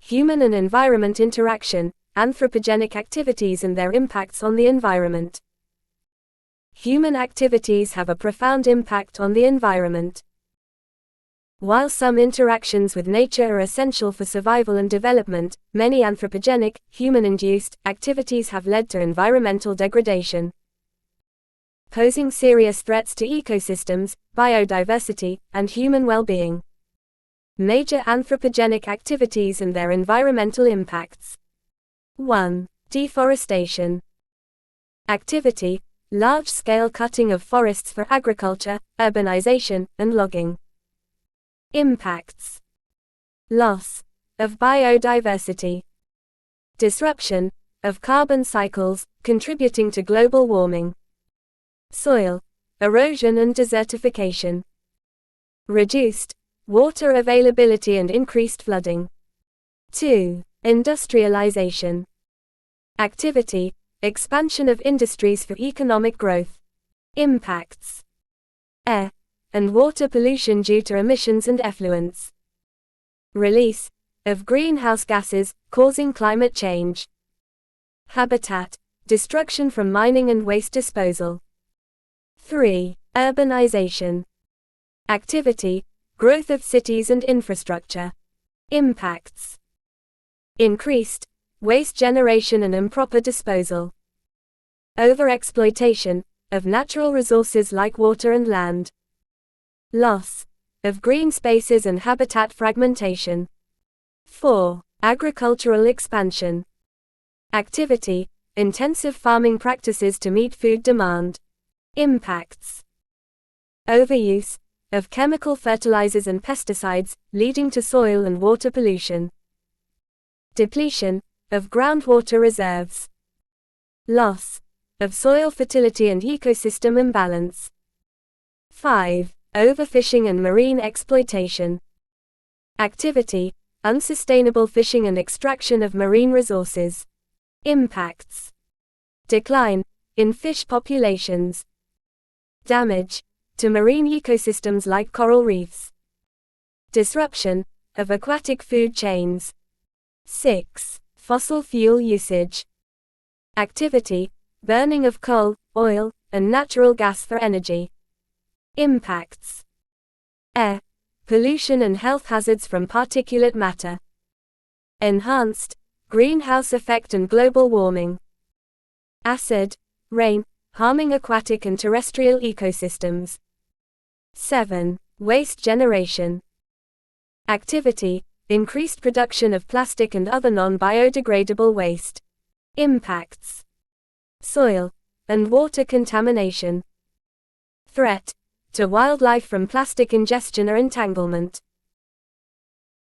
human and environment interaction, anthropogenic activities and their impacts on the environment. Human activities have a profound impact on the environment. While some interactions with nature are essential for survival and development, many anthropogenic, human-induced, activities have led to environmental degradation, posing serious threats to ecosystems, biodiversity, and human well-being. Major anthropogenic activities and their environmental impacts. 1. Deforestation. Activity: large-scale cutting of forests for agriculture, urbanization, and logging. Impacts: loss of biodiversity, disruption of carbon cycles, contributing to global warming, soil erosion and desertification, reduced water availability and increased flooding. 2. Industrialization. Activity: expansion of industries for economic growth. Impacts: air and water pollution due to emissions and effluents, release of greenhouse gases, causing climate change, habitat destruction from mining and waste disposal. 3. Urbanization. Activity: growth of cities and infrastructure. Impacts: increased waste generation and improper disposal, overexploitation of natural resources like water and land, loss of green spaces and habitat fragmentation. 4. Agricultural expansion. Activity: intensive farming practices to meet food demand. Impacts: overuse of chemical fertilizers and pesticides, leading to soil and water pollution, depletion of groundwater reserves, loss of soil fertility and ecosystem imbalance. 5. Overfishing and marine exploitation. Activity: unsustainable fishing and extraction of marine resources. Impacts: decline in fish populations, damage to marine ecosystems like coral reefs, disruption of aquatic food chains. 6. Fossil fuel usage. Activity: burning of coal, oil, and natural gas for energy. Impacts: air pollution and health hazards from particulate matter, enhanced greenhouse effect and global warming, acid rain harming aquatic and terrestrial ecosystems. 7. Waste generation. Activity: increased production of plastic and other non-biodegradable waste. Impacts: soil and water contamination, threat to wildlife from plastic ingestion or entanglement,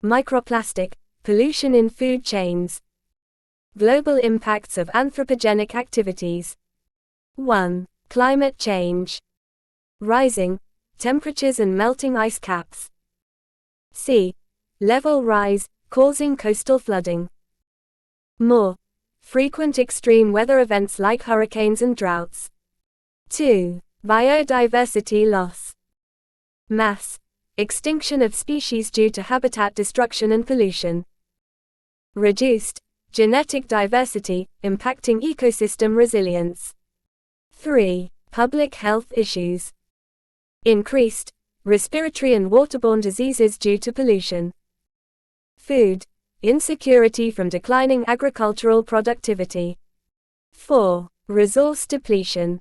microplastic pollution in food chains. Global impacts of anthropogenic activities. 1. Climate change. Rising temperatures and melting ice caps. Sea level rise, causing coastal flooding. More frequent extreme weather events like hurricanes and droughts. 2. Biodiversity loss. Mass extinction of species due to habitat destruction and pollution. Reduced genetic diversity, impacting ecosystem resilience. 3. Public health issues. Increased respiratory and waterborne diseases due to pollution. Food insecurity from declining agricultural productivity. 4. Resource depletion.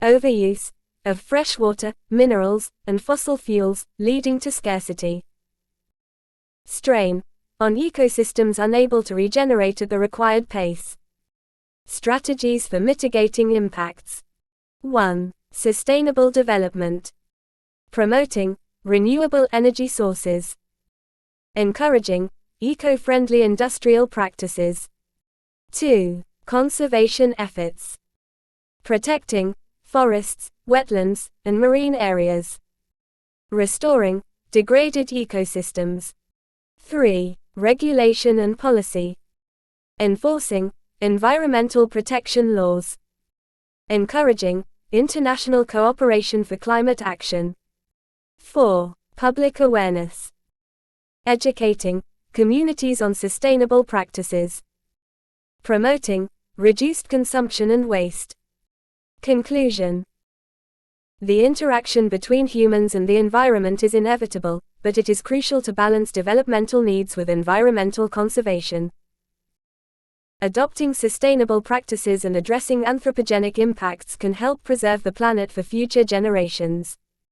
Overuse of fresh water, minerals, and fossil fuels, leading to scarcity. Strain on ecosystems unable to regenerate at the required pace. Strategies for mitigating impacts. 1. Sustainable development. Promoting renewable energy sources. Encouraging eco-friendly industrial practices. 2. Conservation efforts. Protecting forests, wetlands, and marine areas. Restoring degraded ecosystems. 3. Regulation and policy. Enforcing environmental protection laws. Encouraging international cooperation for climate action. 4. Public awareness. Educating communities on sustainable practices. Promoting reduced consumption and waste. Conclusion. The interaction between humans and the environment is inevitable, but it is crucial to balance developmental needs with environmental conservation. Adopting sustainable practices and addressing anthropogenic impacts can help preserve the planet for future generations.